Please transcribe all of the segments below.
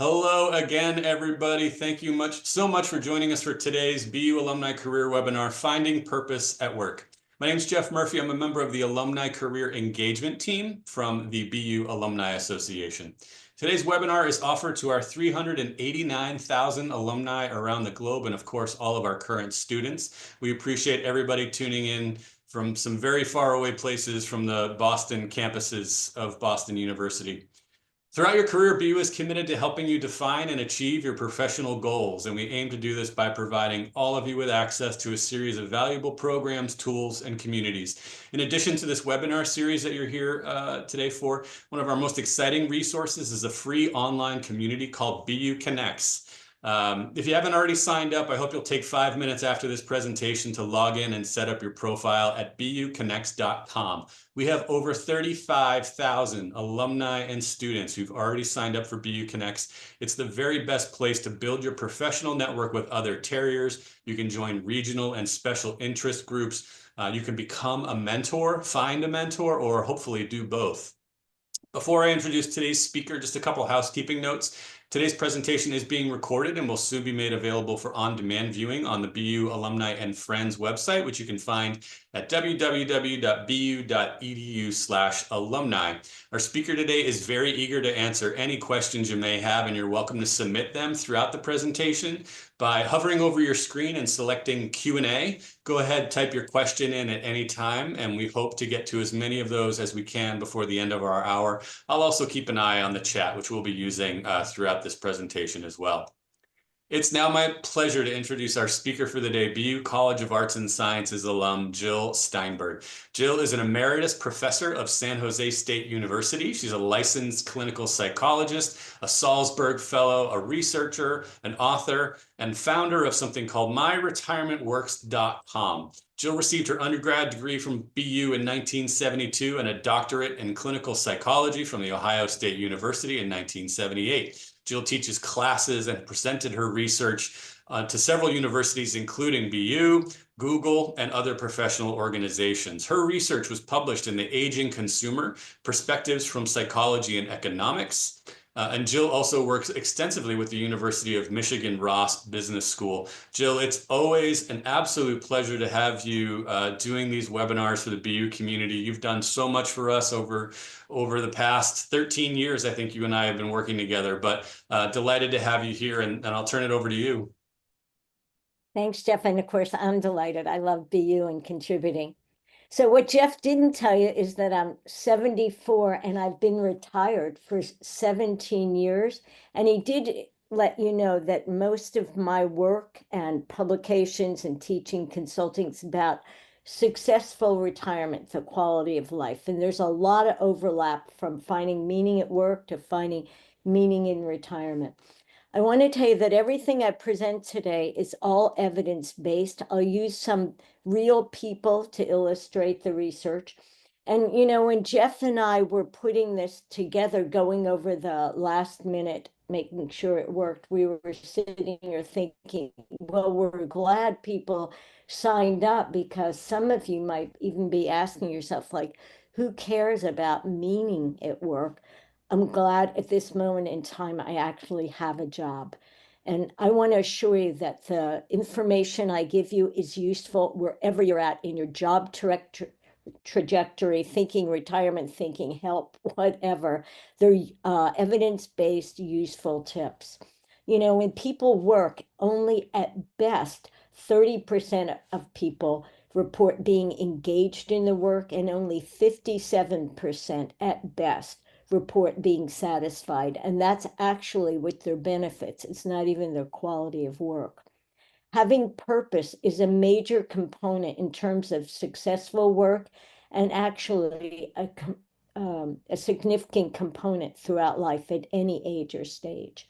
Hello again, everybody. Thank you so much for joining us for today's BU Alumni Career Webinar, Finding Purpose at Work. My name is Jeff Murphy. I'm a member of the Alumni Career Engagement Team from the BU Alumni Association. Today's webinar is offered to our 389,000 alumni around the globe and, of course, all of our current students. We appreciate everybody tuning in from some very far away places from the Boston campuses of Boston University. Throughout your career, BU is committed to helping you define and achieve your professional goals, and we aim to do this by providing all of you with access to a series of valuable programs, tools, and communities. In addition to this webinar series that you're here today for, one of our most exciting resources is a free online community called BU Connects. If you haven't already signed up, I hope you'll take 5 minutes after this presentation to log in and set up your profile at buconnects.com. We have over 35,000 alumni and students who've already signed up for BU Connects. It's the very best place to build your professional network with other terriers. You can join regional and special interest groups. You can become a mentor, find a mentor, or hopefully do both. Before I introduce today's speaker, just a couple housekeeping notes. Today's presentation is being recorded and will soon be made available for on-demand viewing on the BU Alumni and Friends website, which you can find at www.bu.edu/alumni. Our speaker today is very eager to answer any questions you may have, and you're welcome to submit them throughout the presentation by hovering over your screen and selecting Q&A. Go ahead, type your question in at any time, and we hope to get to as many of those as we can before the end of our hour. I'll also keep an eye on the chat, which we'll be using throughout this presentation as well. It's now my pleasure to introduce our speaker for the day, BU College of Arts and Sciences alum, Jill Steinberg. Jill is an emeritus professor of San Jose State University. She's a licensed clinical psychologist, a Salzburg fellow, a researcher, an author, and founder of something called MyRetirementWorks.com. Jill received her undergrad degree from BU in 1972 and a doctorate in clinical psychology from The Ohio State University in 1978. Jill teaches classes and presented her research to several universities, including BU, Google, and other professional organizations. Her research was published in the Aging Consumer: Perspectives from Psychology and Economics. And Jill also works extensively with the University of Michigan Ross Business School. Jill, it's always an absolute pleasure to have you doing these webinars for the BU community. You've done so much for us over the past 13 years. I think you and I have been working together, but delighted to have you here, and I'll turn it over to you. Thanks, Jeff. And of course, I'm delighted. I love BU and contributing. So what Jeff didn't tell you is that I'm 74 and I've been retired for 17 years. And he did let you know that most of my work and publications and teaching consulting is about successful retirement, the quality of life. And there's a lot of overlap from finding meaning at work to finding meaning in retirement. I want to tell you that everything I present today is all evidence-based. I'll use some real people to illustrate the research. And, you know, when Jeff and I were putting this together, going over the last minute, making sure it worked, we were sitting here thinking, well, we're glad people signed up, because some of you might even be asking yourself, like, who cares about meaning at work? I'm glad at this moment in time I actually have a job. And I want to assure you that the information I give you is useful wherever you're at in your job trajectory, thinking retirement, thinking help, whatever. They're evidence-based, useful tips. You know, when people work, only at best 30% of people report being engaged in the work, and only 57% at best report being satisfied. And that's actually with their benefits. It's not even their quality of work. Having purpose is a major component in terms of successful work, and actually a significant component throughout life at any age or stage.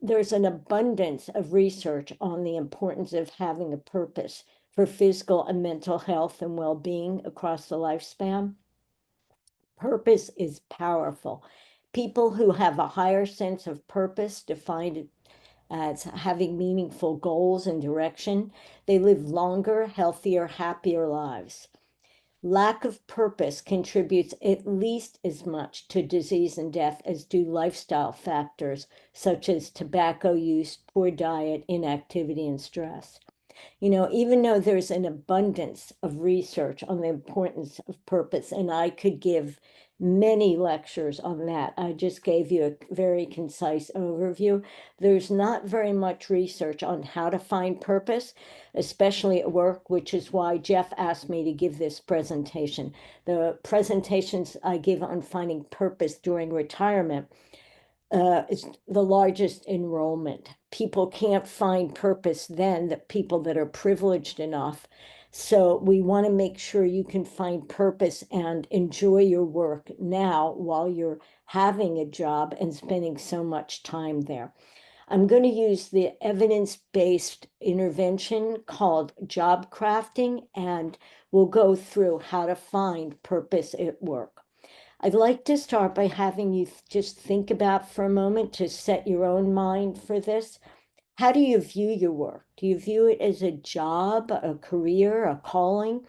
There's an abundance of research on the importance of having a purpose for physical and mental health and well-being across the lifespan. Purpose is powerful. People who have a higher sense of purpose, defined it as having meaningful goals and direction, they live longer, healthier, happier lives. Lack of purpose contributes at least as much to disease and death as do lifestyle factors such as tobacco use, poor diet, inactivity, and stress. Even though there's an abundance of research on the importance of purpose, and I could give many lectures on that, I just gave you a very concise overview. There's not very much research on how to find purpose, especially at work, which is why Jeff asked me to give this presentation. The presentations I give on finding purpose during retirement is the largest enrollment. People can't find purpose then, the people that are privileged enough. So we want to make sure you can find purpose and enjoy your work now while you're having a job and spending so much time there. I'm going to use the evidence-based intervention called job crafting, and we'll go through how to find purpose at work. I'd like to start by having you just think about for a moment to set your own mind for this. How do you view your work? Do you view it as a job, a career, a calling,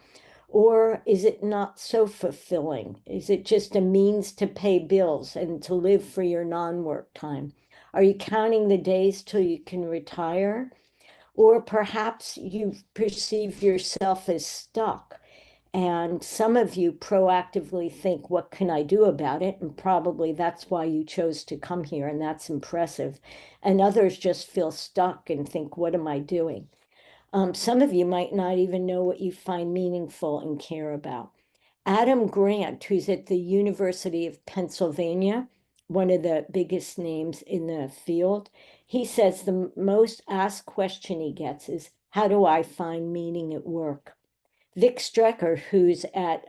or is it not so fulfilling? Is it just a means to pay bills and to live for your non-work time? Are you counting the days till you can retire? Or perhaps you perceive yourself as stuck. And some of you proactively think, what can I do about it? And probably that's why you chose to come here, and that's impressive. And others just feel stuck and think, what am I doing? Some of you might not even know what you find meaningful and care about. Adam Grant, who's at the University of Pennsylvania, one of the biggest names in the field, he says the most asked question he gets is, how do I find meaning at work? Vic Strecker, who's at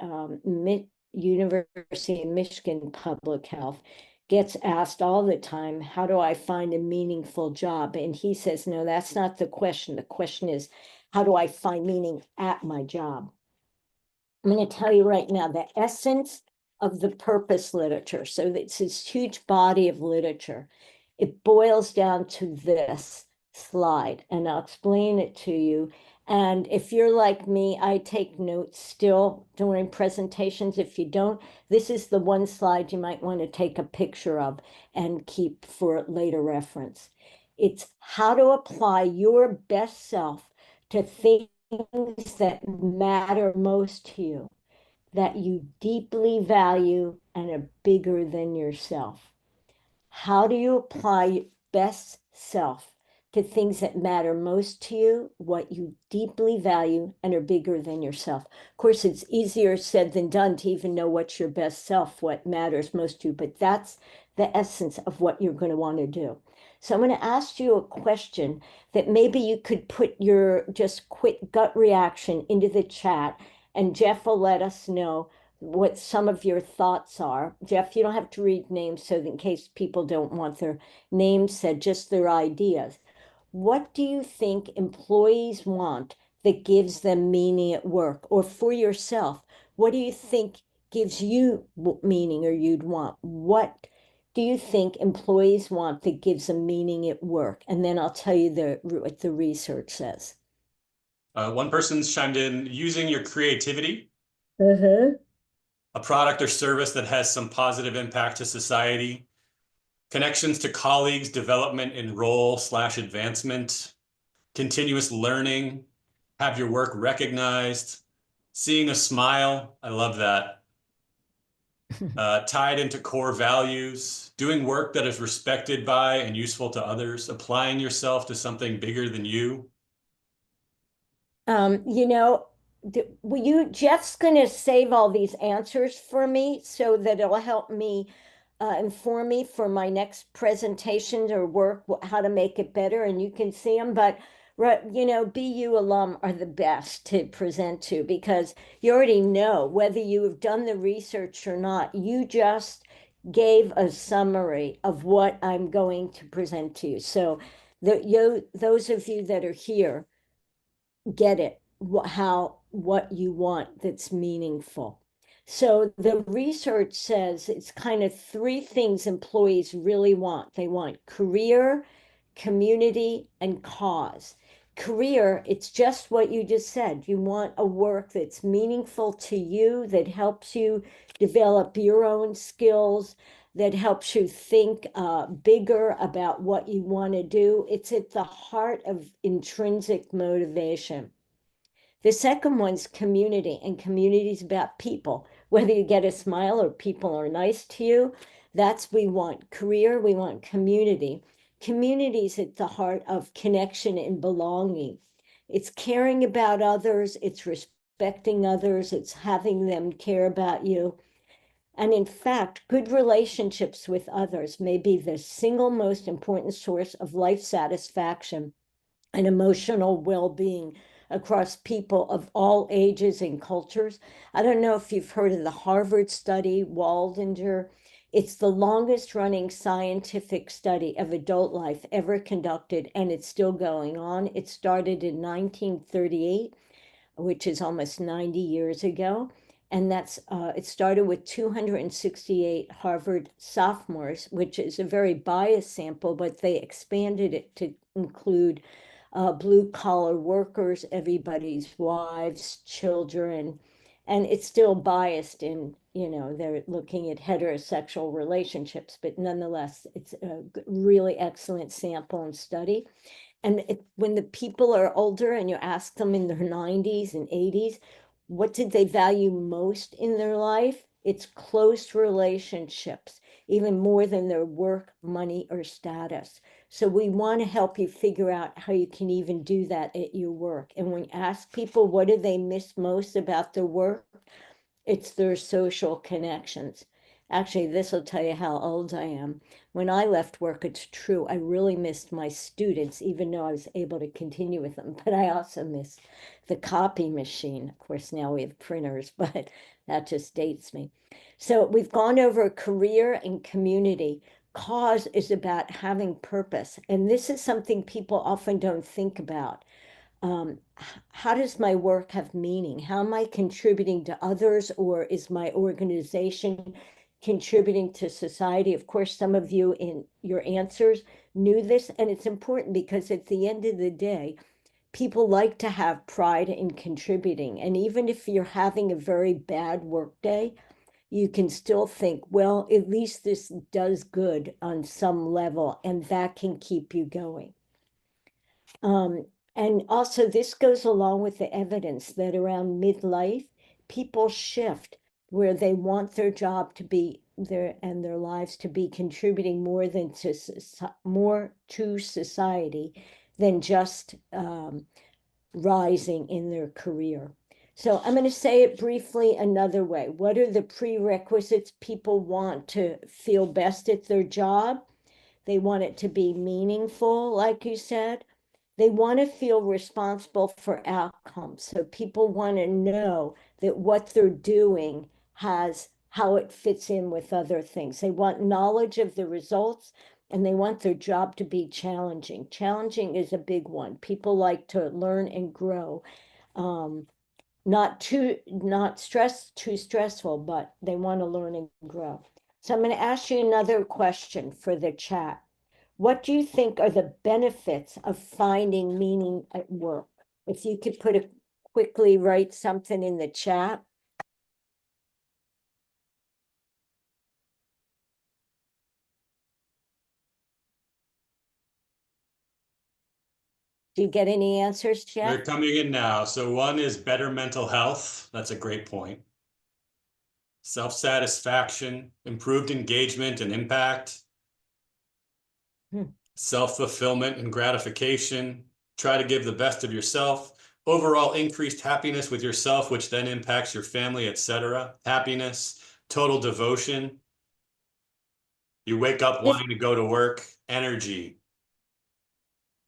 University of Michigan Public Health, gets asked all the time, how do I find a meaningful job? And he says, no, that's not the question. The question is, how do I find meaning at my job? I'm going to tell you right now the essence of the purpose literature. So it's this huge body of literature. It boils down to this slide, and I'll explain it to you. And if you're like me, I take notes still during presentations. If you don't, this is the one slide you might want to take a picture of and keep for later reference. It's how to apply your best self to things that matter most to you, that you deeply value and are bigger than yourself. How do you apply your best self to things that matter most to you, what you deeply value and are bigger than yourself? Of course, it's easier said than done to even know what's your best self, what matters most to you, but that's the essence of what you're going to want to do. So I'm going to ask you a question that maybe you could put your just quick gut reaction into the chat, and Jeff will let us know what some of your thoughts are. Jeff, you don't have to read names, so in case people don't want their names said, just their ideas. What do you think employees want that gives them meaning at work? Or for yourself, what do you think gives you meaning, or you'd want? What do you think employees want that gives them meaning at work? And then I'll tell you what the research says. One person's chimed in, using your creativity, Uh-huh. a product or service that has some positive impact to society, connections to colleagues, development in role/advancement, continuous learning, have your work recognized, seeing a smile. I love that. Tied into core values, doing work that is respected by and useful to others, applying yourself to something bigger than you. You know, Jeff's going to save all these answers for me so that it'll help me inform me for my next presentation or work, how to make it better, and you can see them. But, BU alum are the best to present to, because you already know whether you have done the research or not. You just gave a summary of what I'm going to present to you. So those of you that are here, get it, what you want that's meaningful. So the research says it's kind of three things employees really want. They want career, community, and cause. career, it's just what you just said. You want a work that's meaningful to you, that helps you develop your own skills, that helps you think bigger about what you want to do. It's at the heart of intrinsic motivation. The second one's community, and community is about people. Whether you get a smile or people are nice to you, that's we want. Career, we want community. Community is at the heart of connection and belonging. It's caring about others, it's respecting others, it's having them care about you. And in fact, good relationships with others may be the single most important source of life satisfaction and emotional well-being across people of all ages and cultures. I don't know if you've heard of the Harvard study, Waldinger. It's the longest running scientific study of adult life ever conducted, and it's still going on. It started in 1938, which is almost 90 years ago. And it started with 268 Harvard sophomores, which is a very biased sample, but they expanded it to include blue collar workers, everybody's wives, children, and it's still biased in, they're looking at heterosexual relationships, but nonetheless, it's a really excellent sample and study. And when the people are older and you ask them in their 90s and 80s, what did they value most in their life? It's close relationships, even more than their work, money, or status. So we want to help you figure out how you can even do that at your work. And when you ask people what do they miss most about their work, it's their social connections. Actually, this will tell you how old I am. When I left work, it's true, I really missed my students, even though I was able to continue with them. But I also missed the copy machine. Of course, now we have printers, but that just dates me. So we've gone over career and community. Cause is about having purpose. And this is something people often don't think about. How does my work have meaning? How am I contributing to others, or is my organization contributing to society? Of course, some of you in your answers knew this, and it's important because at the end of the day, people like to have pride in contributing. And even if you're having a very bad work day, you can still think, well, at least this does good on some level, and that can keep you going. And also, this goes along with the evidence that around midlife, people shift where they want their job to be their lives to be contributing more more to society than just rising in their career. So I'm going to say it briefly another way. What are the prerequisites people want to feel best at their job? They want it to be meaningful, like you said. They want to feel responsible for outcomes. So people want to know that what they're doing has how it fits in with other things. They want knowledge of the results, and they want their job to be challenging. Challenging is a big one. People like to learn and grow. Not too stressful, but they want to learn and grow. So I'm going to ask you another question for the chat. What do you think are the benefits of finding meaning at work? If you could quickly write something in the chat. Do you get any answers, They're Jeff? coming in now. So one is better mental health. That's a great point. Self-satisfaction, improved engagement and impact, self-fulfillment and gratification. Try to give the best of yourself. Overall increased happiness with yourself, which then impacts your family, etc. Happiness, total devotion. You wake up This wanting to go to work. Energy.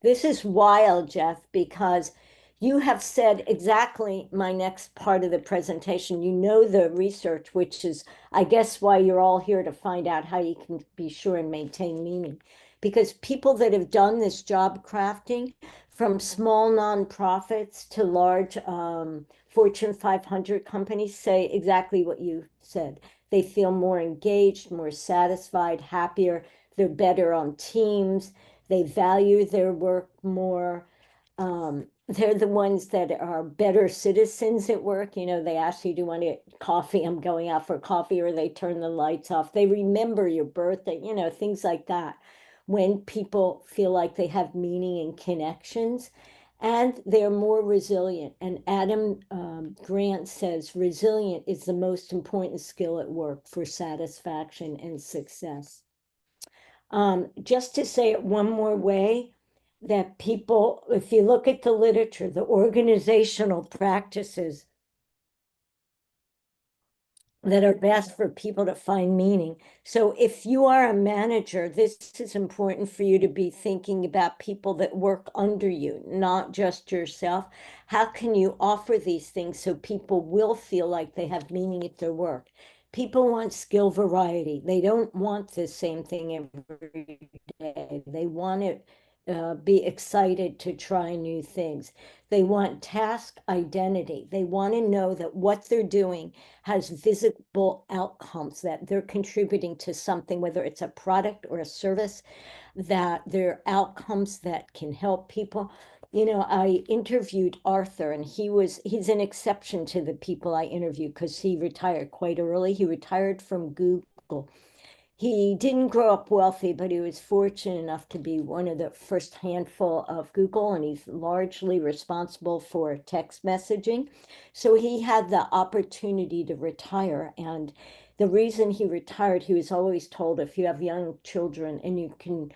This is wild, Jeff, because you have said exactly my next part of the presentation. You know the research, which is, I guess, why you're all here to find out how you can be sure and maintain meaning. Because people that have done this job crafting, from small nonprofits to large Fortune 500 companies, say exactly what you said. They feel more engaged, more satisfied, happier. They're better on teams. They value their work more. they're the ones that are better citizens at work. You know, they ask you, do you want to get coffee? I'm going out for coffee, or they turn the lights off. They remember your birthday, you know, things like that. When people feel like they have meaning and connections, and they're more resilient. And Adam Grant says resilient is the most important skill at work for satisfaction and success. Just to say it one more way, that people, if you look at the literature, the organizational practices that are best for people to find meaning. So if you are a manager, this is important for you to be thinking about people that work under you, not just yourself. How can you offer these things so people will feel like they have meaning at their work? People want skill variety. They don't want the same thing every day. They want to be excited to try new things. They want task identity. They want to know that what they're doing has visible outcomes, that they're contributing to something, whether it's a product or a service, that they're outcomes that can help people. You know, I interviewed Arthur, and he's an exception to the people I interview because he retired quite early. He retired from Google. He didn't grow up wealthy, but he was fortunate enough to be one of the first handful of Google, and he's largely responsible for text messaging. So he had the opportunity to retire. And the reason he retired, he was always told, if you have young children and you can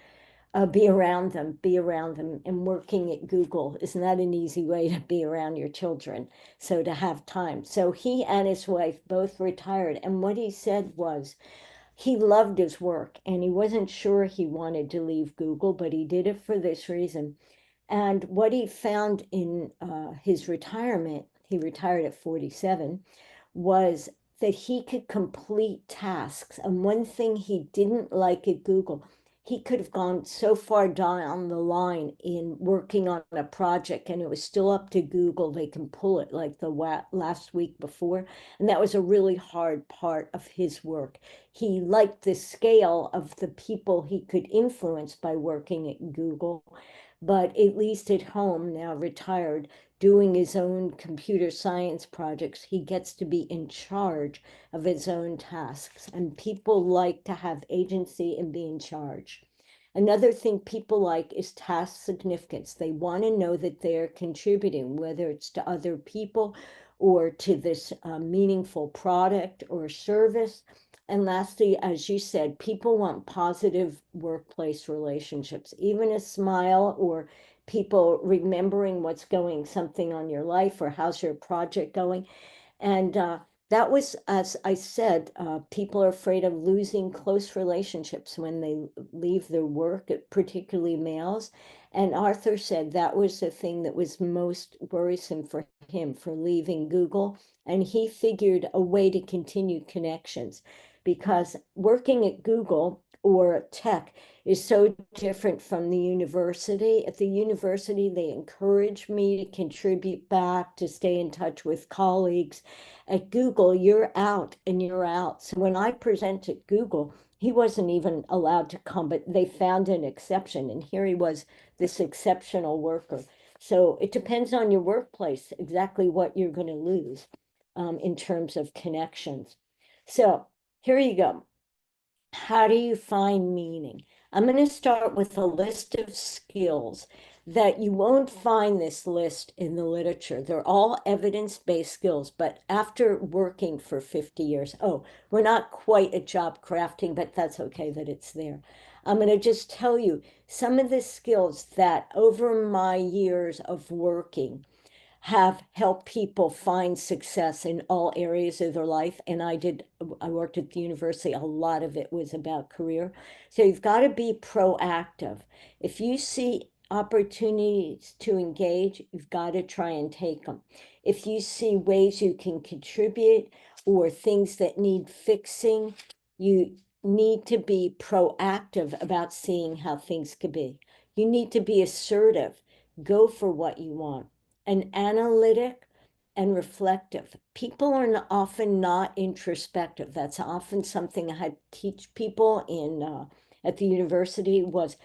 be around them, be around them. And working at Google is not an easy way to be around your children. So to have time. So he and his wife both retired. And what he said was, he loved his work and he wasn't sure he wanted to leave Google, but he did it for this reason. And what he found in his retirement, he retired at 47, was that he could complete tasks. And one thing he didn't like at Google, he could have gone so far down the line in working on a project and it was still up to Google. They can pull it like the last week before. And that was a really hard part of his work. He liked the scale of the people he could influence by working at Google, but at least at home, now retired, doing his own computer science projects, he gets to be in charge of his own tasks. And people like to have agency and be in charge. Another thing people like is task significance. They want to know that they're contributing, whether it's to other people or to this meaningful product or service. And lastly, as you said, people want positive workplace relationships, even a smile or people remembering what's going something on your life or how's your project going. And that was, as I said, people are afraid of losing close relationships when they leave their work, particularly males. And Arthur said that was the thing that was most worrisome for him for leaving Google. And he figured a way to continue connections because working at Google or tech is so different from the university. At the university, they encourage me to contribute back, to stay in touch with colleagues. At Google, you're out and you're out. So when I present at Google, he wasn't even allowed to come, but they found an exception. And here he was, this exceptional worker. So it depends on your workplace, exactly what you're going to lose in terms of connections. So here you go. How do you find meaning? I'm going to start with a list of skills that you won't find this list in the literature. They're all evidence-based skills, but after working for 50 years, oh, we're not quite at job crafting, but that's okay that it's there. I'm going to just tell you some of the skills that over my years of working have helped people find success in all areas of their life. And I worked at the university, a lot of it was about career. So you've got to be proactive. If you see opportunities to engage, you've got to try and take them. If you see ways you can contribute or things that need fixing, you need to be proactive about seeing how things could be. You need to be assertive, go for what you want, and analytic and reflective. People are often not introspective. That's often something I had to teach people in at the university was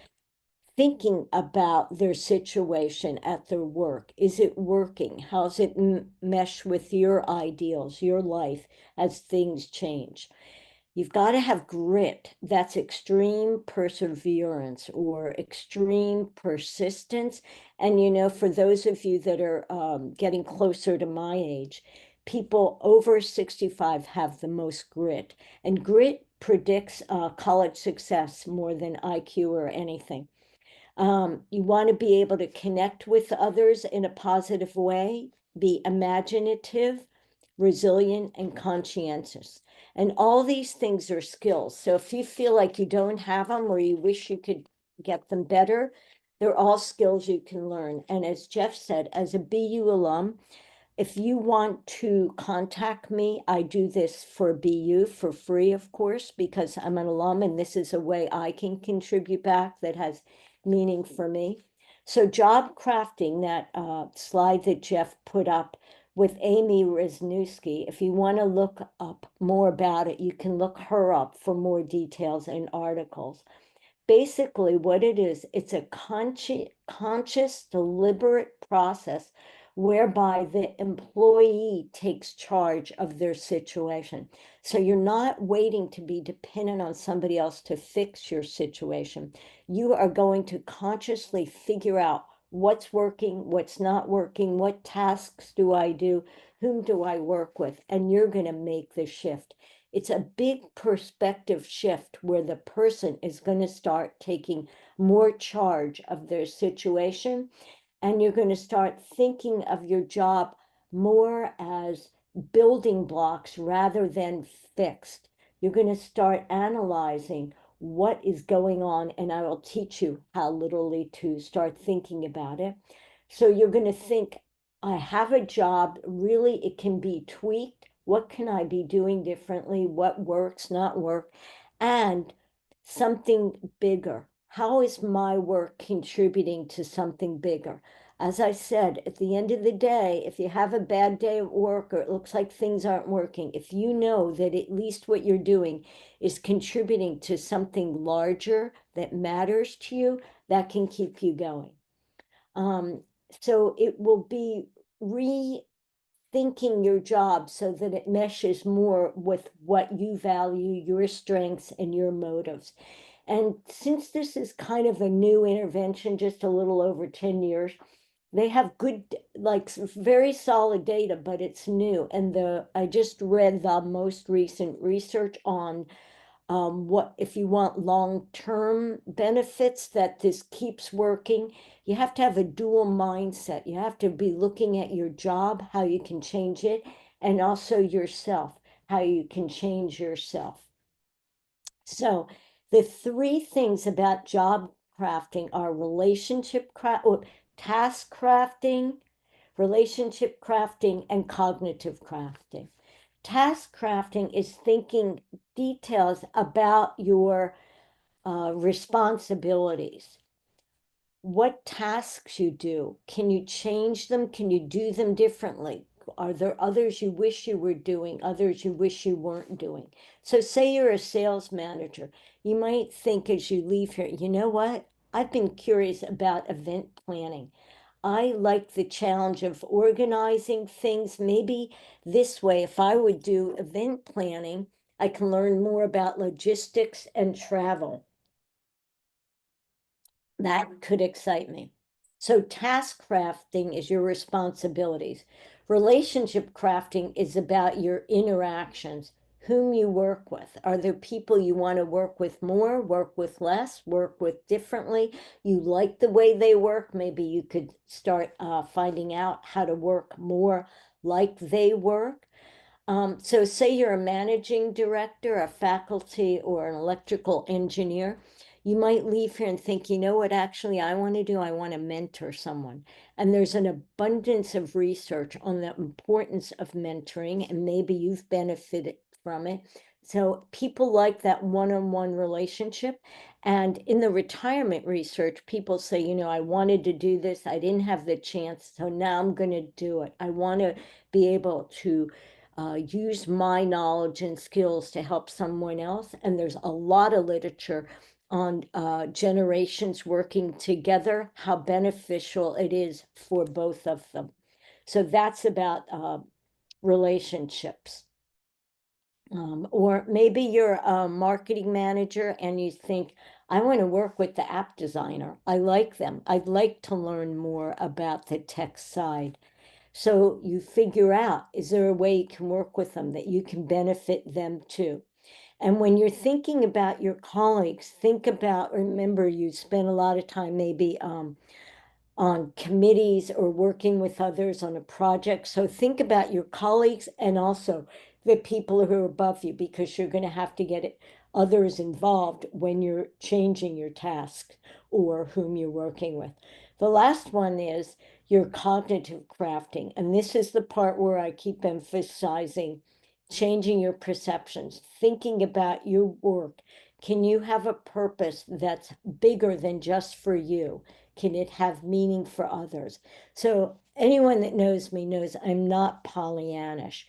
thinking about their situation at their work. Is it working? How's it mesh with your ideals, your life as things change? You've got to have grit. That's extreme perseverance or extreme persistence. And, for those of you that are getting closer to my age, people over 65 have the most grit. And grit predicts college success more than IQ or anything. You want to be able to connect with others in a positive way, be imaginative, resilient, and conscientious. And all these things are skills. So if you feel like you don't have them or you wish you could get them better, they're all skills you can learn. And as Jeff said, as a BU alum, if you want to contact me, I do this for BU for free, of course, because I'm an alum and this is a way I can contribute back that has meaning for me. So job crafting, that slide that Jeff put up with Amy Wisniewski, if you want to look up more about it, you can look her up for more details and articles. Basically, what it is, it's a conscious, deliberate process whereby the employee takes charge of their situation. So you're not waiting to be dependent on somebody else to fix your situation. You are going to consciously figure out what's working, what's not working, what tasks do I do, whom do I work with, and you're going to make the shift. It's a big perspective shift where the person is going to start taking more charge of their situation, and you're going to start thinking of your job more as building blocks rather than fixed. You're going to start analyzing what is going on, and I will teach you how literally to start thinking about it. So you're going to think, I have a job, really, it can be tweaked. What can I be doing differently? What works, not work? And something bigger. How is my work contributing to something bigger? As I said, at the end of the day, if you have a bad day at work or it looks like things aren't working, if you know that at least what you're doing is contributing to something larger that matters to you, that can keep you going. So it will be rethinking your job so that it meshes more with what you value, your strengths, and your motives. And since this is kind of a new intervention, just a little over 10 years, they have good, like very solid data, but it's new. And I just read the most recent research on what if you want long-term benefits that this keeps working, you have to have a dual mindset. You have to be looking at your job, how you can change it, and also yourself, how you can change yourself. So the three things about job crafting are task crafting, relationship crafting, and cognitive crafting. Task crafting is thinking details about your responsibilities. What tasks you do. Can you change them? Can you do them differently? Are there others you wish you were doing, others you wish you weren't doing? So say you're a sales manager. You might think as you leave here, you know what? I've been curious about event planning. I like the challenge of organizing things. Maybe this way, if I would do event planning, I can learn more about logistics and travel. That could excite me. So task crafting is your responsibilities. Relationship crafting is about your interactions, whom you work with. Are there people you want to work with more, work with less, work with differently? You like the way they work. Maybe you could start finding out how to work more like they work. So say you're a managing director, a faculty, or an electrical engineer, you might leave here and think, you know what, actually, I want to do? I want to mentor someone. And there's an abundance of research on the importance of mentoring, and maybe you've benefited from it. So people like that one-on-one relationship. And in the retirement research, people say, I wanted to do this. I didn't have the chance. So now I'm going to do it. I want to be able to use my knowledge and skills to help someone else. And there's a lot of literature on generations working together, how beneficial it is for both of them. So that's about relationships. Or maybe you're a marketing manager and you think, I want to work with the app designer. I like them. I'd like to learn more about the tech side. So you figure out, is there a way you can work with them that you can benefit them too? And when you're thinking about your colleagues, think about, remember, you spend a lot of time maybe on committees or working with others on a project. So think about your colleagues and also the people who are above you, because you're going to have to get others involved when you're changing your task or whom you're working with. The last one is your cognitive crafting. And this is the part where I keep emphasizing changing your perceptions, thinking about your work. Can you have a purpose that's bigger than just for you? Can it have meaning for others? So anyone that knows me knows I'm not Pollyannish.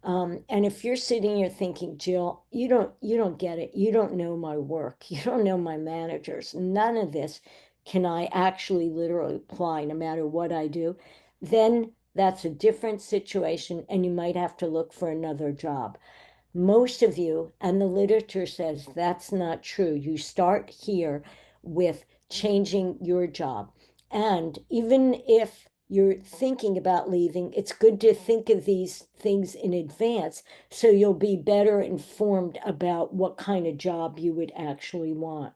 And if you're sitting here thinking, Jill, you don't get it. You don't know my work. You don't know my managers. None of this can I actually literally apply no matter what I do. Then that's a different situation, and you might have to look for another job. Most of you, and the literature says that's not true. You start here with changing your job. And even if you're thinking about leaving, it's good to think of these things in advance so you'll be better informed about what kind of job you would actually want.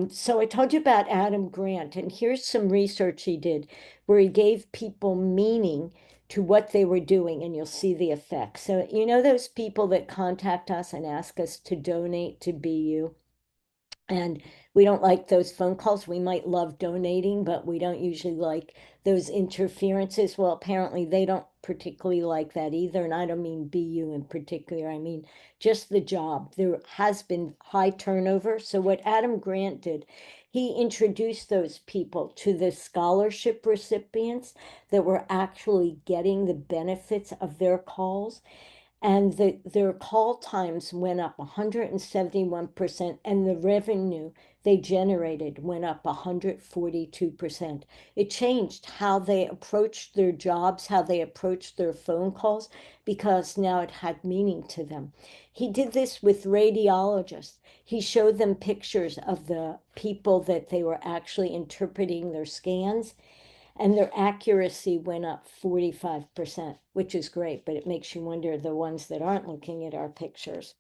So I told you about Adam Grant, and here's some research he did where he gave people meaning to what they were doing, and you'll see the effects. So, you know, those people that contact us and ask us to donate to BU, and we don't like those phone calls. We might love donating, but we don't usually like those interferences. Well, apparently they don't particularly like that either. And I don't mean BU in particular. I mean just the job. There has been high turnover. So what Adam Grant did, he introduced those people to the scholarship recipients that were actually getting the benefits of their calls, and their call times went up 171%, and the revenue they generated went up 142%. It changed how they approached their jobs, how they approached their phone calls, because now it had meaning to them. He did this with radiologists. He showed them pictures of the people that they were actually interpreting their scans, and their accuracy went up 45%, which is great, but it makes you wonder the ones that aren't looking at our pictures.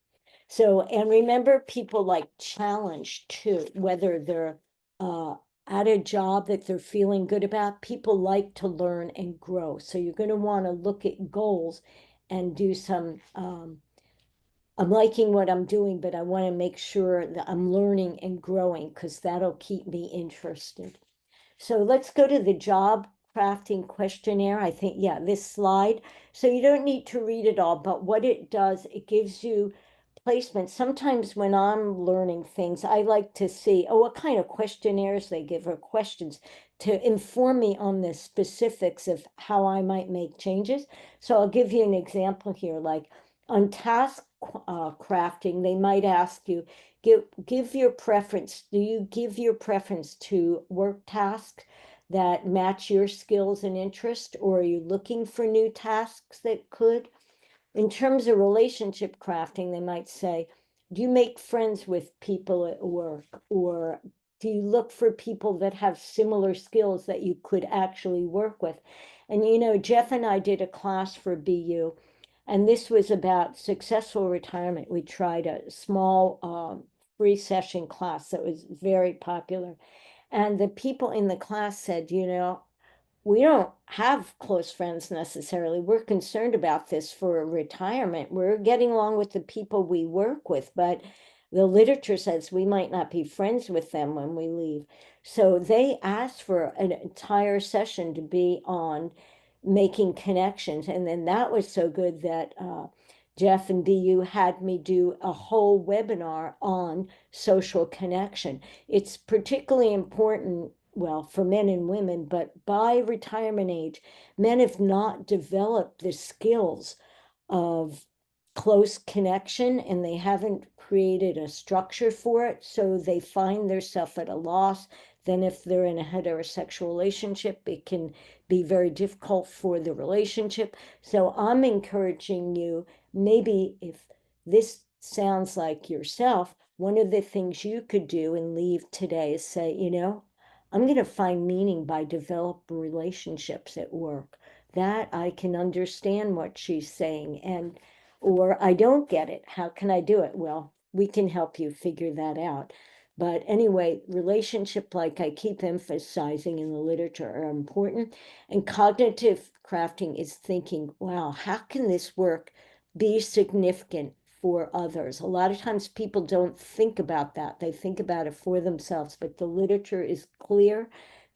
So, and remember, people like challenge too, whether they're at a job that they're feeling good about. People like to learn and grow. So you're going to want to look at goals and do some, I'm liking what I'm doing, but I want to make sure that I'm learning and growing, because that'll keep me interested. So let's go to the job crafting questionnaire. I think, yeah, this slide. So you don't need to read it all, but what it does, it gives you placement. Sometimes when I'm learning things, I like to see, oh, what kind of questionnaires they give, or questions to inform me on the specifics of how I might make changes. So I'll give you an example here. Like on task crafting, they might ask you, give your preference. Do you give your preference to work tasks that match your skills and interest, or are you looking for new tasks that could? In terms of relationship crafting, they might say, do you make friends with people at work? Or do you look for people that have similar skills that you could actually work with? And, you know, Jeff and I did a class for BU, and this was about successful retirement. We tried a small free session class that was very popular. And the people in the class said, you know, we don't have close friends necessarily. We're concerned about this for retirement. We're getting along with the people we work with, but the literature says we might not be friends with them when we leave. So they asked for an entire session to be on making connections. And then that was so good that Jeff and BU had me do a whole webinar on social connection. It's particularly important, well, for men and women, but by retirement age, men have not developed the skills of close connection and they haven't created a structure for it, so they find themselves at a loss. Then if they're in a heterosexual relationship, it can be very difficult for the relationship. So I'm encouraging you, maybe if this sounds like yourself, one of the things you could do and leave today is say, I'm going to find meaning by developing relationships at work. That I can understand what she's saying, or I don't get it. How can I do it? Well, we can help you figure that out. But anyway, relationship, like I keep emphasizing in the literature, are important. And cognitive crafting is thinking, wow, how can this work be significant for others? A lot of times people don't think about that. They think about it for themselves, but the literature is clear.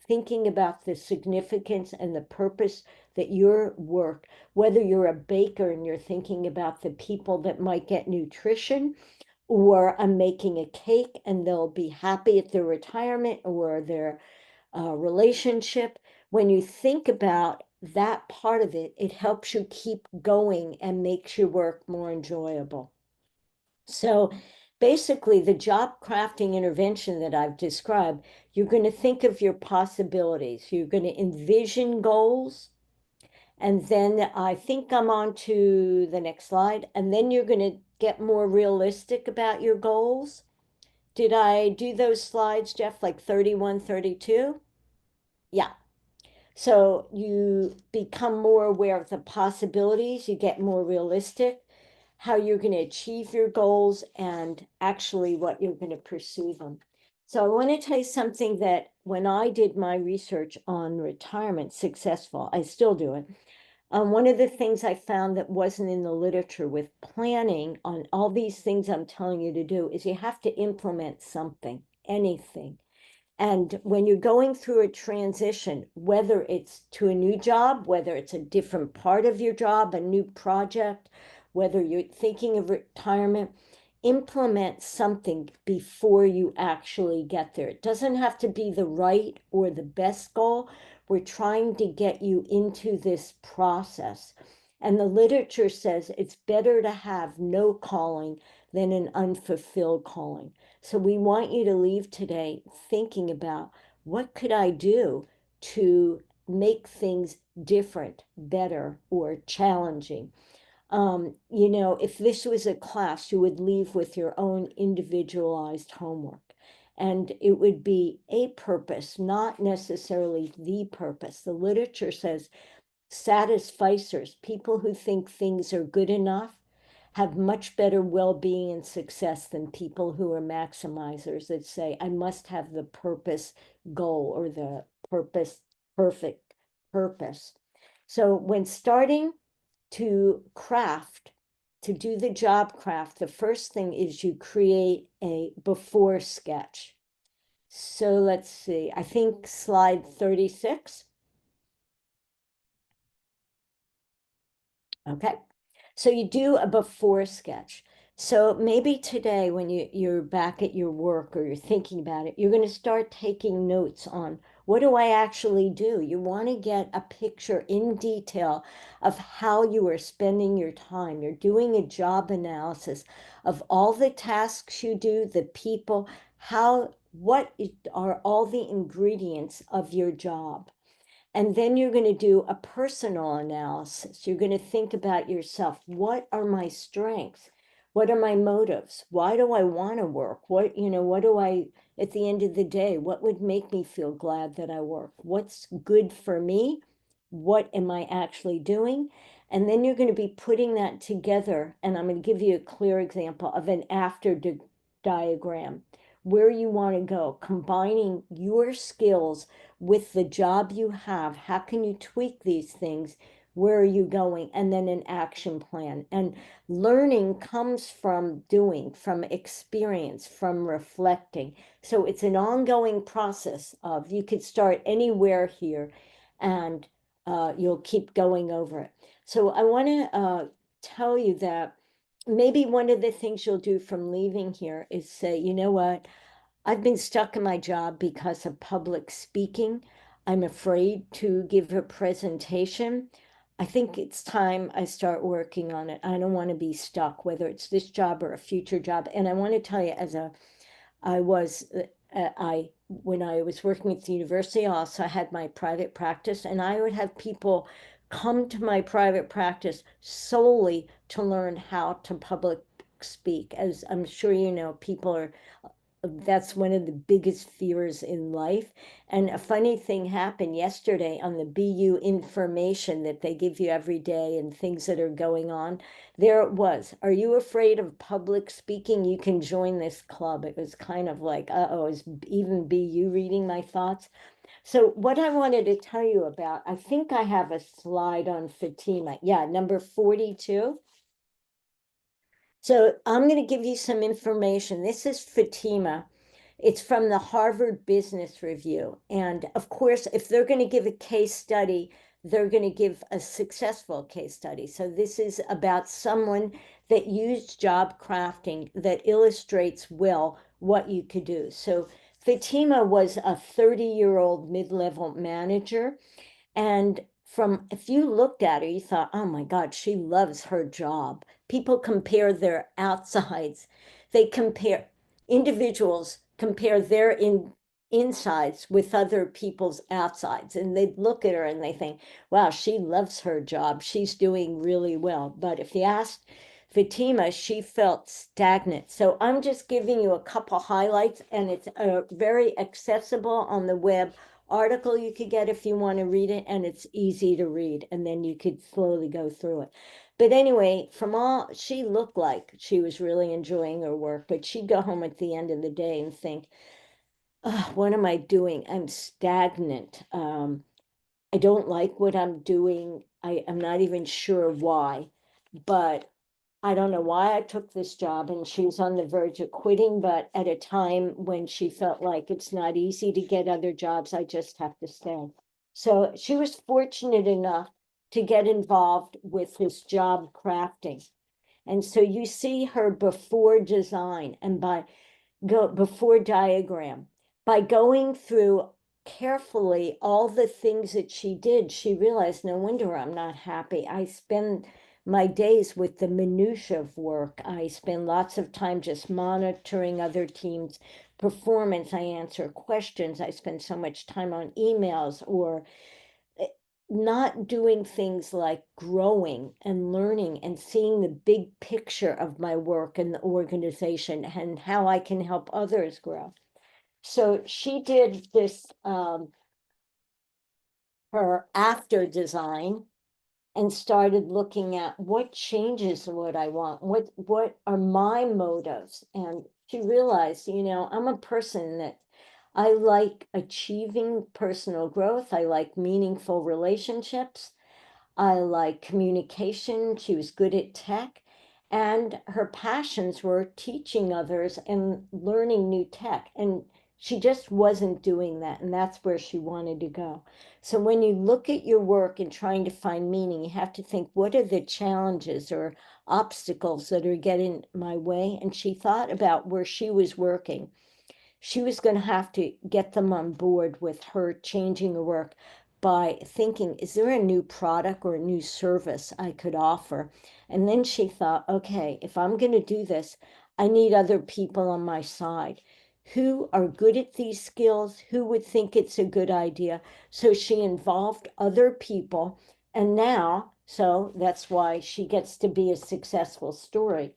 Thinking about the significance and the purpose that your work, whether you're a baker and you're thinking about the people that might get nutrition, or I'm making a cake and they'll be happy at their retirement or their relationship. When you think about that part of it, it helps you keep going and makes your work more enjoyable. So basically, the job crafting intervention that I've described, you're going to think of your possibilities. You're going to envision goals. And then I think I'm on to the next slide. And then you're going to get more realistic about your goals. Did I do those slides, Jeff, like 31, 32? Yeah. So you become more aware of the possibilities, you get more realistic, how you're going to achieve your goals, and actually what you're going to pursue them. So I want to tell you something that when I did my research on retirement, successful, I still do it. One of the things I found that wasn't in the literature with planning on all these things I'm telling you to do is you have to implement something, anything. And when you're going through a transition, whether it's to a new job, whether it's a different part of your job, a new project, whether you're thinking of retirement, implement something before you actually get there. It doesn't have to be the right or the best goal. We're trying to get you into this process. And the literature says it's better to have no calling than an unfulfilled calling. So we want you to leave today thinking about, what could I do to make things different, better, or challenging? If this was a class, you would leave with your own individualized homework. And it would be a purpose, not necessarily the purpose. The literature says satisficers, people who think things are good enough, have much better well-being and success than people who are maximizers that say, I must have the purpose goal or the purpose, perfect purpose. So when starting to craft, to do the job craft, the first thing is you create a before sketch. So let's see, I think slide 36. Okay. So you do a before sketch. So maybe today when you're back at your work or you're thinking about it, you're going to start taking notes on, what do I actually do? You want to get a picture in detail of how you are spending your time. You're doing a job analysis of all the tasks you do, the people, what are all the ingredients of your job. And then you're going to do a personal analysis. You're going to think about yourself. What are my strengths? What are my motives? Why do I want to work? What do I, at the end of the day, what would make me feel glad that I work? What's good for me? What am I actually doing? And then you're going to be putting that together. And I'm going to give you a clear example of an after diagram, where you want to go, combining your skills with the job you have. How can you tweak these things? Where are you going? And then an action plan. And learning comes from doing, from experience, from reflecting. So it's an ongoing process of, you could start anywhere here and you'll keep going over it. So I want to tell you that maybe one of the things you'll do from leaving here is say, you know what? I've been stuck in my job because of public speaking. I'm afraid to give a presentation. I think it's time I start working on it. I don't want to be stuck, whether it's this job or a future job. And I want to tell you, I was, when I was working at the university, I also had my private practice, and I would have people come to my private practice solely to learn how to public speak. As I'm sure you know, people are, that's one of the biggest fears in life. And a funny thing happened yesterday on the BU information that they give you every day and things that are going on. There it was. Are you afraid of public speaking? You can join this club. It was kind of like, uh-oh, is even BU reading my thoughts? So what I wanted to tell you about, I think I have a slide on Fatima. Yeah, number 42. So I'm going to give you some information. This is Fatima. It's from the Harvard Business Review. And of course, if they're going to give a case study, they're going to give a successful case study. So this is about someone that used job crafting that illustrates well what you could do. So Fatima was a 30-year-old mid-level manager, and from, if you looked at her, you thought, oh my God, she loves her job. People compare their outsides. They compare, individuals compare their insides with other people's outsides. And they look at her and they think, wow, she loves her job. She's doing really well. But if you asked Fatima, she felt stagnant. So I'm just giving you a couple highlights, and it's very accessible on the web article you could get if you want to read it, and it's easy to read, and then you could slowly go through it. But anyway, from all, she looked like she was really enjoying her work, but she'd go home at the end of the day and think, oh, what am I doing? I'm stagnant. I don't like what I'm doing. I'm not even sure why, but I don't know why I took this job. And she was on the verge of quitting, but at a time when she felt like it's not easy to get other jobs, I just have to stay. So she was fortunate enough to get involved with this job crafting. And so you see her before design and before diagram. By going through carefully all the things that she did, she realized, no wonder I'm not happy. I spend my days with the minutia of work. I spend lots of time just monitoring other teams' performance. I answer questions. I spend so much time on emails or not doing things like growing and learning and seeing the big picture of my work and the organization and how I can help others grow. So she did this, her after design, and started looking at what changes what I want, what are my motives. And she realized, I'm a person that I like achieving personal growth. I like meaningful relationships. I like communication. She was good at tech. And her passions were teaching others and learning new tech. And she just wasn't doing that. And that's where she wanted to go. So when you look at your work and trying to find meaning, you have to think, what are the challenges or obstacles that are getting my way? And she thought about where she was working. She was going to have to get them on board with her changing her work by thinking, is there a new product or a new service I could offer? And then she thought, okay, if I'm going to do this, I need other people on my side who are good at these skills, who would think it's a good idea. So she involved other people. And now, so that's why she gets to be a successful story.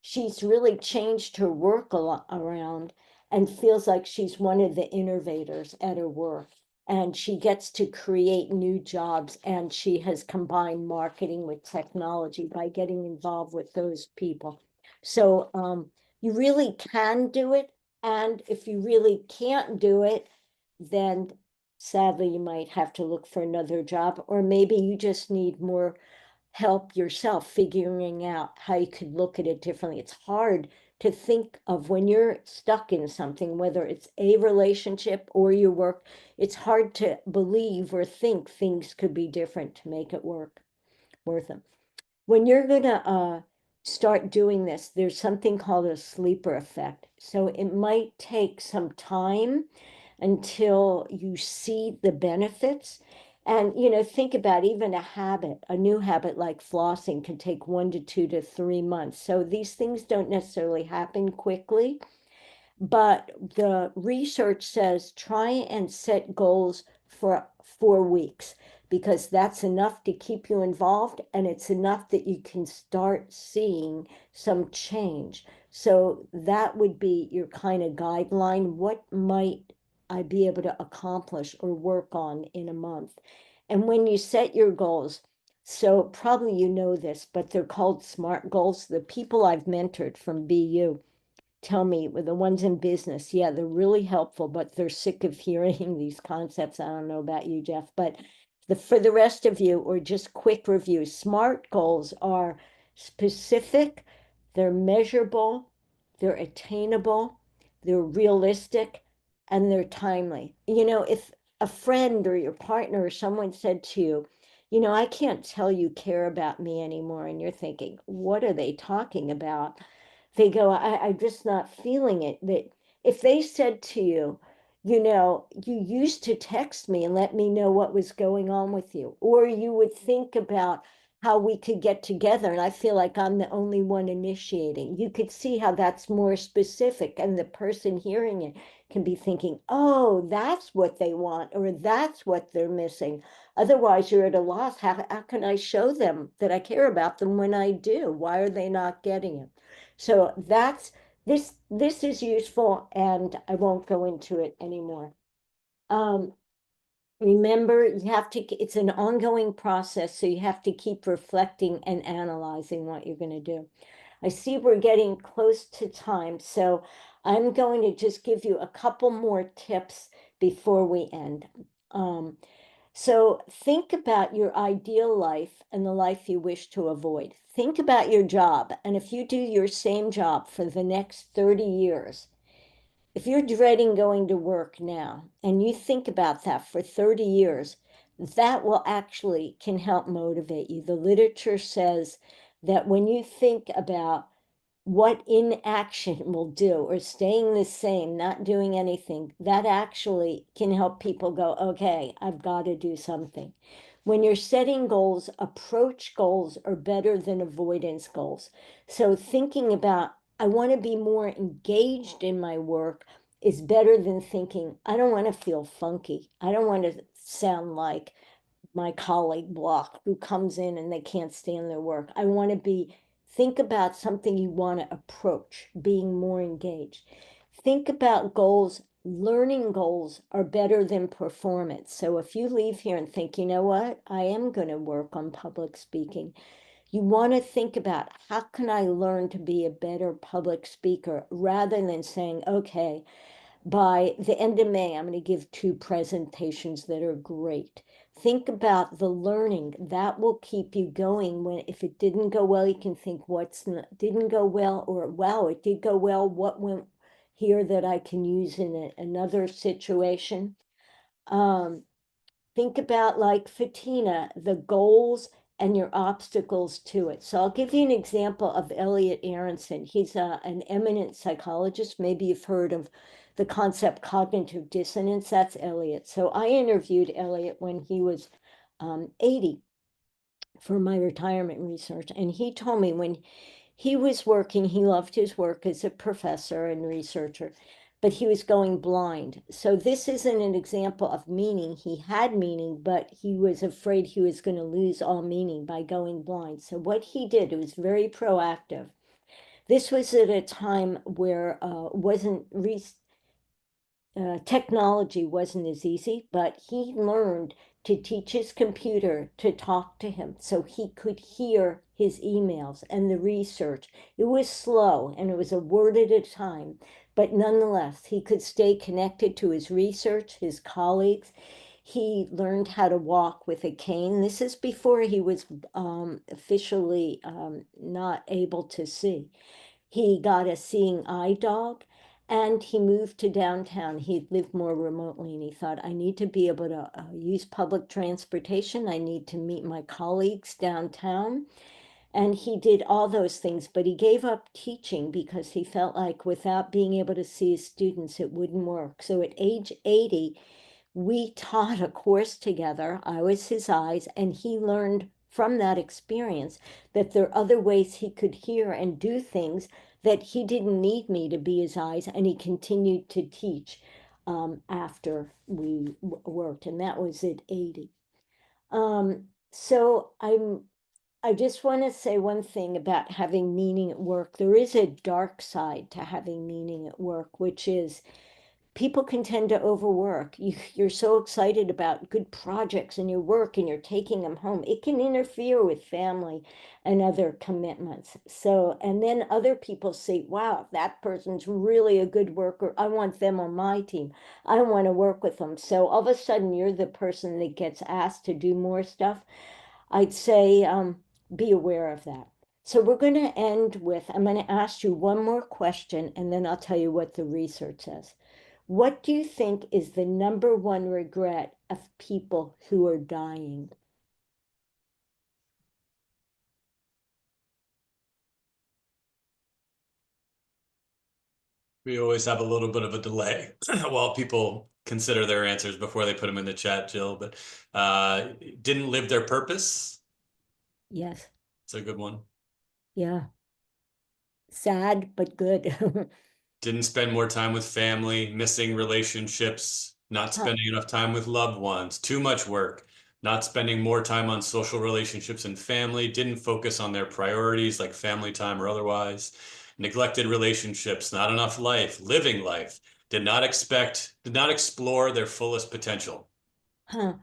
She's really changed her work a lot around and feels like she's one of the innovators at her work. And she gets to create new jobs, and she has combined marketing with technology by getting involved with those people. So you really can do it. And if you really can't do it, then sadly, you might have to look for another job, or maybe you just need more help yourself figuring out how you could look at it differently. It's hard to think of when you're stuck in something, whether it's a relationship or your work, it's hard to believe or think things could be different to make it worth them. When you're gonna start doing this, there's something called a sleeper effect. So it might take some time until you see the benefits. And, think about even a new habit like flossing can take 1 to 2 to 3 months. So these things don't necessarily happen quickly. But the research says try and set goals for 4 weeks because that's enough to keep you involved and it's enough that you can start seeing some change. So that would be your kind of guideline. What might I be able to accomplish or work on in a month? And when you set your goals, so probably you know this, but they're called SMART goals. The people I've mentored from BU tell me with the ones in business, yeah, they're really helpful, but they're sick of hearing these concepts. I don't know about you, Jeff, but for the rest of you, or just quick review, SMART goals are specific, they're measurable, they're attainable, they're realistic, and they're timely. If a friend or your partner or someone said to you, I can't tell you care about me anymore, and you're thinking, what are they talking about? They go, I'm just not feeling it. That if they said to you, you used to text me and let me know what was going on with you, or you would think about how we could get together, and I feel like I'm the only one initiating. You could see how that's more specific, and the person hearing it can be thinking, oh, that's what they want, or that's what they're missing. Otherwise, you're at a loss. How can I show them that I care about them when I do? Why are they not getting it? So this is useful, and I won't go into it anymore. Um, Remember, it's an ongoing process, so you have to keep reflecting and analyzing what you're going to do. I see we're getting close to time, so I'm going to just give you a couple more tips before we end. So think about your ideal life and the life you wish to avoid. Think about your job. And if you do your same job for the next 30 years, if you're dreading going to work now and you think about that for 30 years, that will actually can help motivate you. The literature says that when you think about what inaction will do or staying the same, not doing anything, that actually can help people go, okay, I've got to do something. When you're setting goals, approach goals are better than avoidance goals. So thinking about, I want to be more engaged in my work is better than thinking, I don't want to feel funky. I don't want to sound like my colleague block who comes in and they can't stand their work. I want to think about something you want to approach, being more engaged. Think about goals. Learning goals are better than performance. So if you leave here and think, you know what, I am going to work on public speaking, you want to think about how can I learn to be a better public speaker rather than saying, okay, by the end of May, I'm going to give 2 presentations that are great. Think about the learning that will keep you going. When if it didn't go well, you can think didn't go well, or wow, it did go well. What went here that I can use in another situation? Um, Think about, like Fatina, the goals and your obstacles to it. So I'll give you an example of Elliot Aronson. He's an eminent psychologist. Maybe you've heard of the concept cognitive dissonance. That's Elliot. So I interviewed Elliot when he was 80 for my retirement research. And he told me when he was working, he loved his work as a professor and researcher, but he was going blind. So this isn't an example of meaning. He had meaning, but he was afraid he was going to lose all meaning by going blind. So what he did, it was very proactive. This was at a time where wasn't technology wasn't as easy, but he learned to teach his computer to talk to him so he could hear his emails and the research. It was slow and it was a word at a time, but nonetheless, he could stay connected to his research, his colleagues. He learned how to walk with a cane. This is before he was officially not able to see. He got a seeing eye dog and he moved to downtown. He lived more remotely and he thought, I need to be able to use public transportation. I need to meet my colleagues downtown. And he did all those things, but he gave up teaching because he felt like without being able to see his students, it wouldn't work. So at age 80, we taught a course together. I was his eyes, and he learned from that experience that there are other ways he could hear and do things, that he didn't need me to be his eyes, and he continued to teach after we worked, and that was at 80. So I just want to say one thing about having meaning at work. There is a dark side to having meaning at work, which is people can tend to overwork. You're so excited about good projects in your work and you're taking them home. It can interfere with family and other commitments. So, and then other people say, wow, that person's really a good worker. I want them on my team. I want to work with them. So all of a sudden, you're the person that gets asked to do more stuff. I'd say be aware of that. So we're going to end with, I'm going to ask you one more question, and then I'll tell you what the research says. What do you think is the number one regret of people who are dying? We always have a little bit of a delay while people consider their answers before they put them in the chat, Jill, but didn't live their purpose. Yes. It's a good one. Yeah. Sad, but good. Didn't spend more time with family, missing relationships, not spending enough time with loved ones, too much work, not spending more time on social relationships and family, didn't focus on their priorities like family time or otherwise, neglected relationships, not enough life, living life, did not explore their fullest potential. Huh.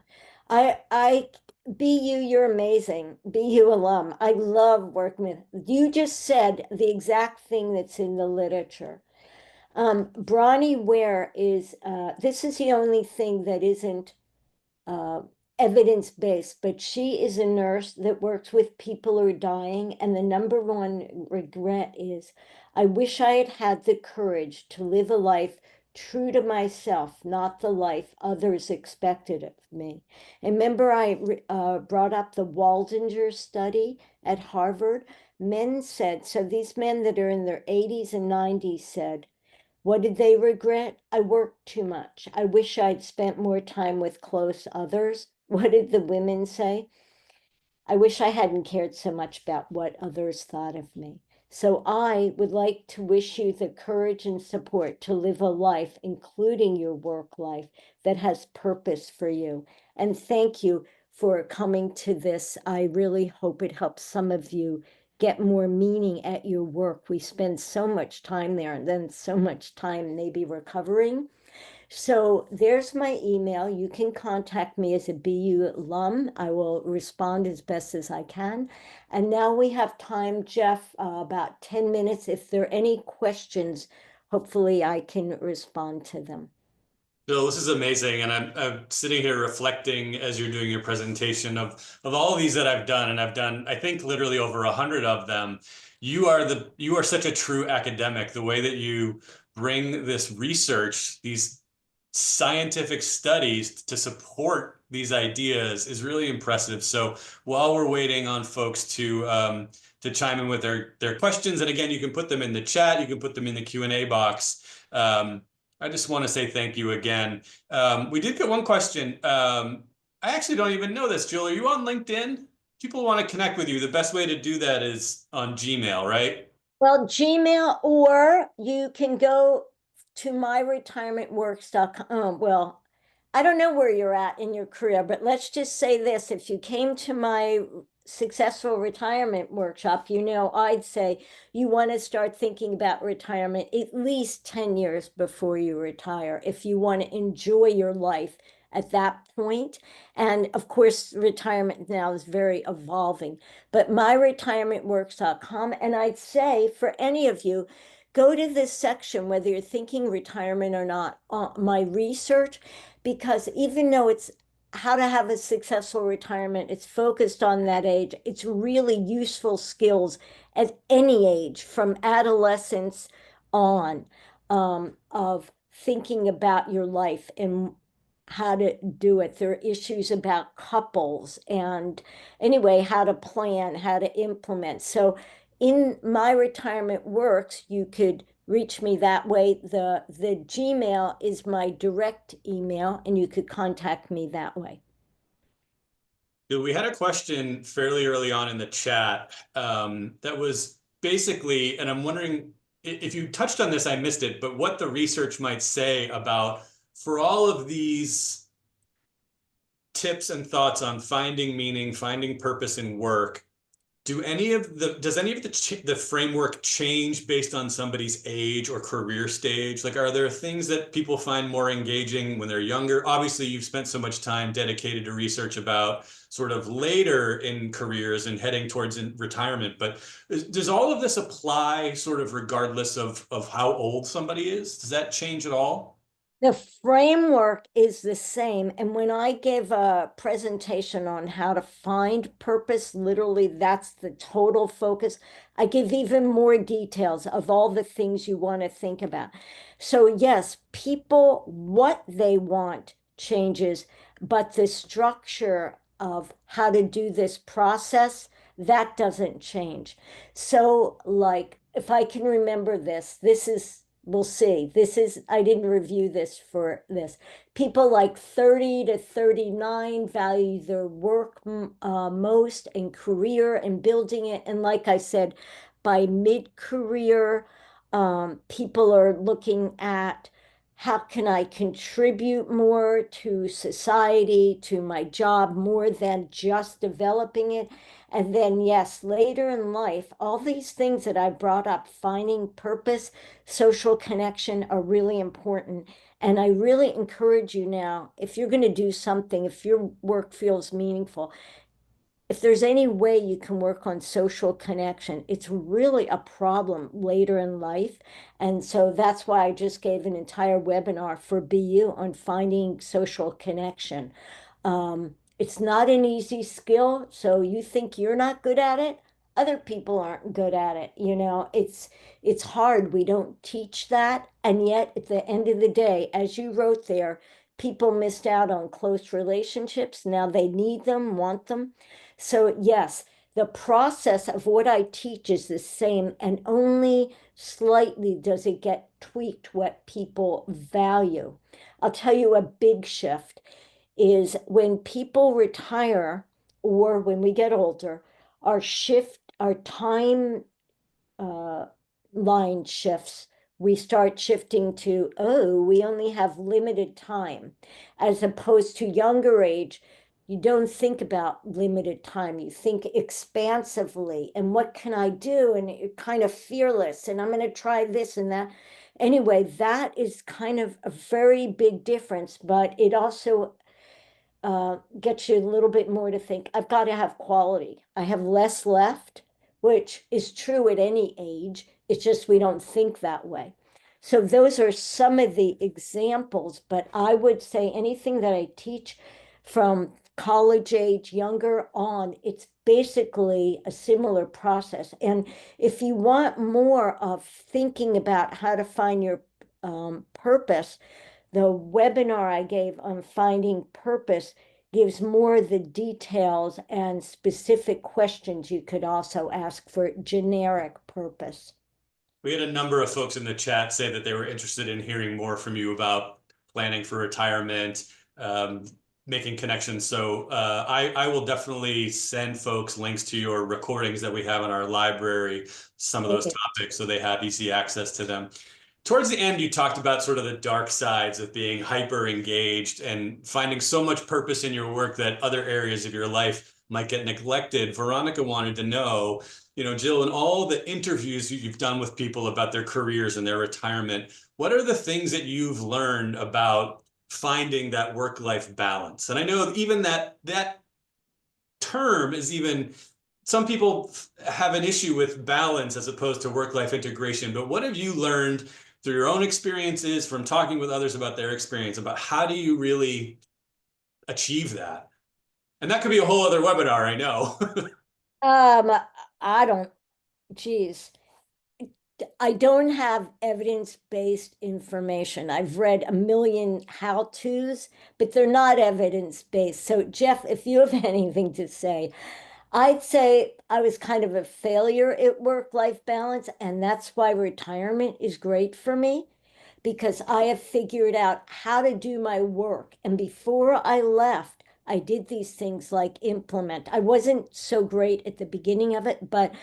I, BU, you're amazing. BU alum. I love working with, you just said the exact thing that's in the literature. Bronnie Ware is, this is the only thing that isn't uh, evidence-based, but she is a nurse that works with people who are dying. And the number one regret is, I wish I had had the courage to live a life true to myself, not the life others expected of me. And remember, I brought up the Waldinger study at Harvard. Men said, so these men that are in their 80s and 90s said, what did they regret? I worked too much. I wish I'd spent more time with close others. What did the women say? I wish I hadn't cared so much about what others thought of me. So I would like to wish you the courage and support to live a life, including your work life, that has purpose for you. And thank you for coming to this. I really hope it helps some of you get more meaning at your work. We spend so much time there and then so much time maybe recovering. So there's my email. You can contact me as a BU alum. I will respond as best as I can. And now we have time, Jeff, about 10 minutes. If there are any questions, hopefully I can respond to them. Bill, this is amazing. And I'm sitting here reflecting as you're doing your presentation of all of these that I've done. And I've done, I think, literally over 100 of them. You are such a true academic. The way that you bring this research, these scientific studies to support these ideas is really impressive. So while we're waiting on folks to chime in with their questions, and again, you can put them in the chat, you can put them in the Q&A box. I just want to say thank you again. We did get one question. I actually don't even know this, Jill. Are you on LinkedIn? People want to connect with you. The best way to do that is on Gmail, right? Well, Gmail, or you can go to myretirementworks.com. Well, I don't know where you're at in your career, but let's just say this. If you came to my successful retirement workshop, you know, I'd say you want to start thinking about retirement at least 10 years before you retire if you want to enjoy your life at that point. And of course, retirement now is very evolving, but myretirementworks.com. And I'd say for any of you, go to this section, whether you're thinking retirement or not, my research, because even though it's how to have a successful retirement, it's focused on that age. It's really useful skills at any age from adolescence on, of thinking about your life and how to do it. There are issues about couples and anyway, how to plan, how to implement. So in My Retirement Works, you could reach me that way. The Gmail is my direct email, and you could contact me that way. We had a question fairly early on in the chat that was basically, and I'm wondering if you touched on this, I missed it, but what the research might say about for all of these tips and thoughts on finding meaning, finding purpose in work, does any of the framework change based on somebody's age or career stage? Like, are there things that people find more engaging when they're younger? Obviously, you've spent so much time dedicated to research about sort of later in careers and heading towards retirement, but does all of this apply sort of regardless of how old somebody is? Does that change at all? The framework is the same. And when I give a presentation on how to find purpose, literally, that's the total focus. I give even more details of all the things you want to think about. So, yes, people, what they want changes, but the structure of how to do this process, that doesn't change. So, like, if I can remember this is we'll see. I didn't review this for this. People like 30 to 39 value their work most and career and building it. And like I said, by mid-career, people are looking at how can I contribute more to society, to my job, more than just developing it. And then, yes, later in life, all these things that I brought up, finding purpose, social connection are really important. And I really encourage you now, if you're going to do something, if your work feels meaningful, if there's any way you can work on social connection, it's really a problem later in life. And so that's why I just gave an entire webinar for BU on finding social connection. It's not an easy skill, so you think you're not good at it, other people aren't good at it. It's hard. We don't teach that. And yet at the end of the day, as you wrote there, people missed out on close relationships. Now they need them, want them. So yes, the process of what I teach is the same, and only slightly does it get tweaked what people value. I'll tell you a big shift is when people retire or when we get older, our time uh, line shifts. We start shifting to, oh, we only have limited time, as opposed to younger age. You don't think about limited time. You think expansively and what can I do? And you're kind of fearless and I'm going to try this and that. Anyway, that is kind of a very big difference, but it also gets you a little bit more to think, I've got to have quality. I have less left, which is true at any age. It's just we don't think that way. So those are some of the examples, but I would say anything that I teach from college age younger on, it's basically a similar process. And if you want more of thinking about how to find your purpose, the webinar I gave on finding purpose gives more of the details and specific questions you could also ask for generic purpose. We had a number of folks in the chat say that they were interested in hearing more from you about planning for retirement, making connections. So I will definitely send folks links to your recordings that we have in our library, some of those Okay. topics, so they have easy access to them. Towards the end, you talked about sort of the dark sides of being hyper engaged and finding so much purpose in your work that other areas of your life might get neglected. Veronica wanted to know, Jill, in all the interviews you've done with people about their careers and their retirement, what are the things that you've learned about finding that work-life balance? And I know even that term is even some people have an issue with balance as opposed to work-life integration, but what have you learned through your own experiences, from talking with others about their experience, about how do you really achieve that? And that could be a whole other webinar, I know. Um, I don't, geez. I don't have evidence-based information. I've read a million how-tos, but they're not evidence-based. So Jeff, if you have anything to say, I'd say I was kind of a failure at work-life balance, and that's why retirement is great for me because I have figured out how to do my work. And before I left, I did these things like implement. I wasn't so great at the beginning of it, but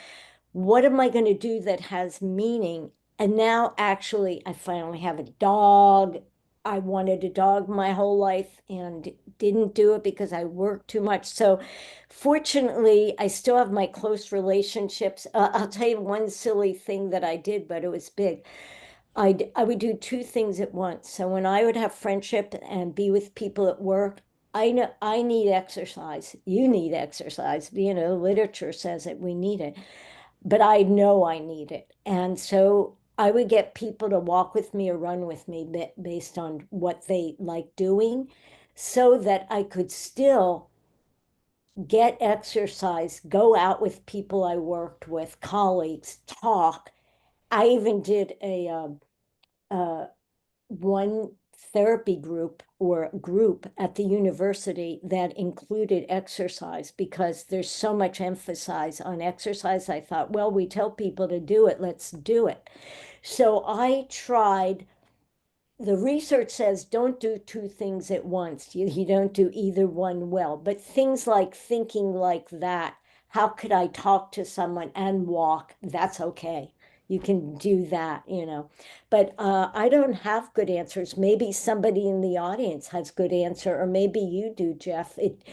what am I going to do that has meaning? And now actually, I finally have a dog. I wanted a dog my whole life and didn't do it because I worked too much. So fortunately, I still have my close relationships. I'll tell you one silly thing that I did, but it was big. I would do two things at once. So when I would have friendship and be with people at work, I know I need exercise. You need exercise. You know, literature says that we need it, but I know I need it. And so I would get people to walk with me or run with me based on what they like doing so that I could still get exercise, go out with people I worked with, colleagues, talk. I even did uh, one therapy group or group at the university that included exercise because there's so much emphasis on exercise. I thought, well, we tell people to do it, let's do it. So I tried. The research says don't do two things at once. You don't do either one well, but things like thinking like that, how could I talk to someone and walk? That's okay. You can do that, you know. But I don't have good answers. Maybe somebody in the audience has good answer, or maybe you do, Jeff. It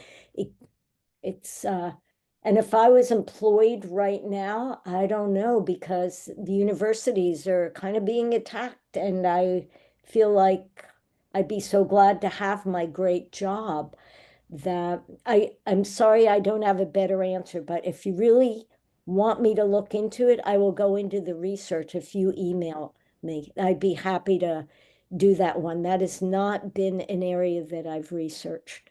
it's and if I was employed right now, I don't know because the universities are kind of being attacked, and I feel like I'd be so glad to have my great job that I'm sorry I don't have a better answer, but if you really want me to look into it, I will go into the research if you email me. I'd be happy to do that one. That has not been an area that I've researched.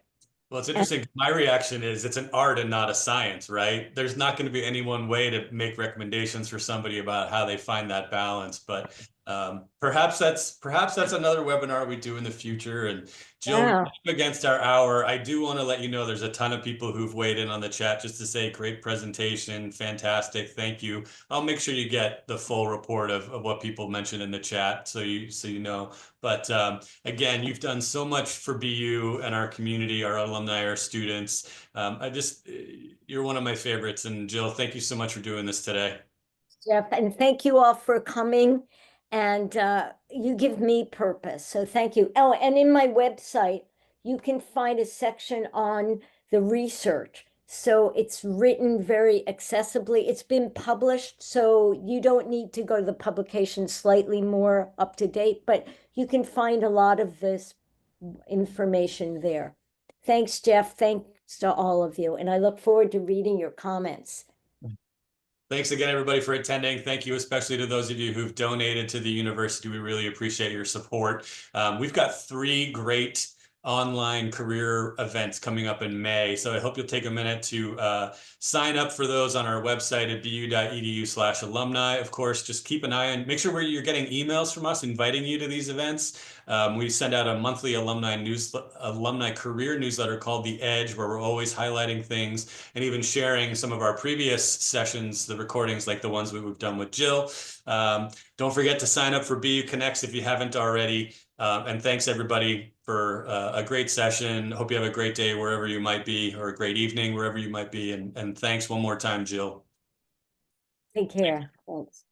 Well, it's interesting. My reaction is it's an art and not a science, right? There's not going to be any one way to make recommendations for somebody about how they find that balance. But perhaps that's another webinar we do in the future. And Jill, we're Yeah. up against our hour. I do want to let you know there's a ton of people who've weighed in on the chat just to say great presentation, fantastic, thank you. I'll make sure you get the full report of what people mentioned in the chat so you know. But again, you've done so much for BU and our community, our alumni, our students. You're one of my favorites. And Jill, thank you so much for doing this today. Jeff, and thank you all for coming. And you give me purpose. So thank you. Oh, and in my website, you can find a section on the research. So it's written very accessibly. It's been published, so you don't need to go to the publication slightly more up to date, but you can find a lot of this information there. Thanks, Jeff. Thanks to all of you. And I look forward to reading your comments. Thanks again, everybody, for attending. Thank you, especially to those of you who've donated to the university. We really appreciate your support. We've got 3 great online career events coming up in May. So I hope you'll take a minute to sign up for those on our website at bu.edu/alumni. Of course, just keep an eye on, make sure you're getting emails from us inviting you to these events. We send out a monthly alumni career newsletter called The Edge, where we're always highlighting things and even sharing some of our previous sessions, the recordings like the ones we've done with Jill. Don't forget to sign up for BU Connects if you haven't already. And thanks everybody for a great session. Hope you have a great day wherever you might be, or a great evening wherever you might be. And thanks one more time, Jill. Take care. Thanks.